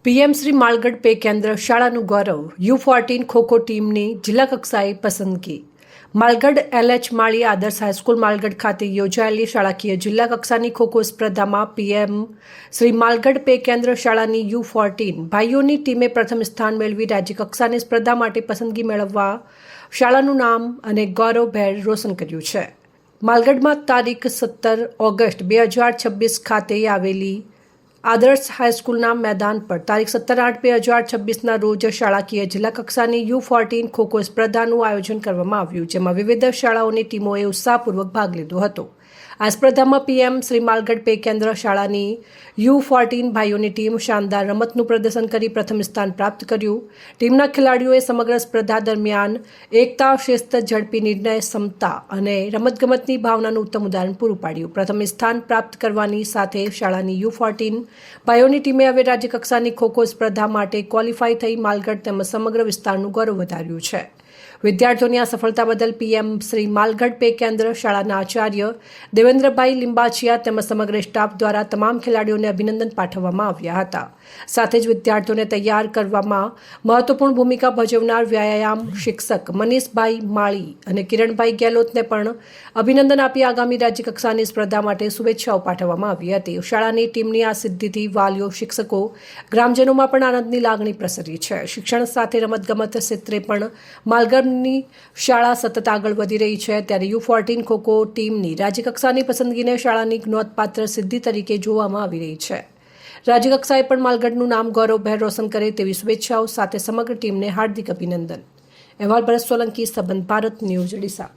PM Shri Malgadh pay કેન્દ્ર શાળાનું ગૌરવ U14 kho kho ટીમની જિલ્લા કક્ષાએ પસંદગી. માલગઢ LH માળી આદર્શ હાઈસ્કૂલ માલગઢ ખાતે યોજાયેલી શાળાકીય જિલ્લા કક્ષાની ખોખો સ્પર્ધામાં પીએમ શ્રી માલગઢ પે કેન્દ્ર શાળાની U14 ભાઈઓની ટીમે પ્રથમ સ્થાન મેળવી રાજ્ય કક્ષાની સ્પર્ધા માટે પસંદગી મેળવવા શાળાનું નામ અને ગૌરવભેર રોશન કર્યું છે. માલગઢમાં તારીખ 17 ઓગસ્ટ 2026 ખાતે આવેલી આદર્શ હાઈસ્કૂલના મેદાન પર તારીખ 17/8/2026ના રોજ શાળાકીય જિલ્લા કક્ષાની U14 ખોખો સ્પર્ધાનું આયોજન કરવામાં આવ્યું, જેમાં વિવિધ શાળાઓની ટીમોએ ઉત્સાહપૂર્વક ભાગ લીધો હતો. આ સ્પર્ધામાં પીએમ શ્રી માલગઢ પે કેન્દ્ર શાળાની U14 ભાઈઓની ટીમ શાનદાર રમતનું પ્રદર્શન કરી પ્રથમ સ્થાન પ્રાપ્ત કર્યું. ટીમના ખેલાડીઓએ સમગ્ર સ્પર્ધા દરમિયાન એકતા, શિસ્ત, ઝડપી નિર્ણય ક્ષમતા અને રમતગમતની ભાવનાનું ઉત્તમ ઉદાહરણ પૂરું પાડ્યું. પ્રથમ સ્થાન પ્રાપ્ત કરવાની સાથે શાળાની U14 ભાઈઓની ટીમે હવે રાજ્ય કક્ષાની ખોખો સ્પર્ધા માટે ક્વોલિફાય થઈ માલગઢ તેમજ સમગ્ર વિસ્તારનું ગૌરવ વધાર્યું છે. વિદ્યાર્થીઓની આ સફળતા બદલ પીએમ શ્રી માલગઢ પે કેન્દ્ર શાળાના આચાર્ય દેવેન્દ્રભાઈ લિંબાચિયા તેમજ સમગ્ર સ્ટાફ દ્વારા તમામ ખેલાડીઓને અભિનંદન પાઠવવામાં આવ્યા હતા. સાથે જ વિદ્યાર્થીઓને તૈયાર કરવામાં મહત્વપૂર્ણ ભૂમિકા ભજવનાર વ્યાયામ શિક્ષક મનીષભાઈ માળી અને કિરણભાઈ ગેહલોતને પણ અભિનંદન આપી આગામી રાજ્ય કક્ષાની સ્પર્ધા માટે શુભેચ્છાઓ પાઠવવામાં આવી હતી. શાળાની ટીમની આ સિદ્ધિથી વાલીઓ, શિક્ષકો, ગ્રામજનોમાં પણ આનંદની લાગણી પ્રસરી છે. શિક્ષણ સાથે રમતગમત ક્ષેત્રે પણ માલગઢની શાળા સતત આગળ વધી રહી છે, ત્યારે U14 ખોખો ટીમની રાજ્યકક્ષાની પસંદગીને શાળાની નોંધપાત્ર સિદ્ધિ તરીકે જોવામાં આવી રહી છે. રાજ્યકક્ષાએ પણ માલગઢનું નામ ગૌરવભેર રોશન કરે તેવી શુભેચ્છાઓ સાથે સમગ્ર ટીમને હાર્દિક અભિનંદન. અહેવાલ ભરત સોલંકી, સંબંધ ભારત ન્યૂઝ, ડીસા.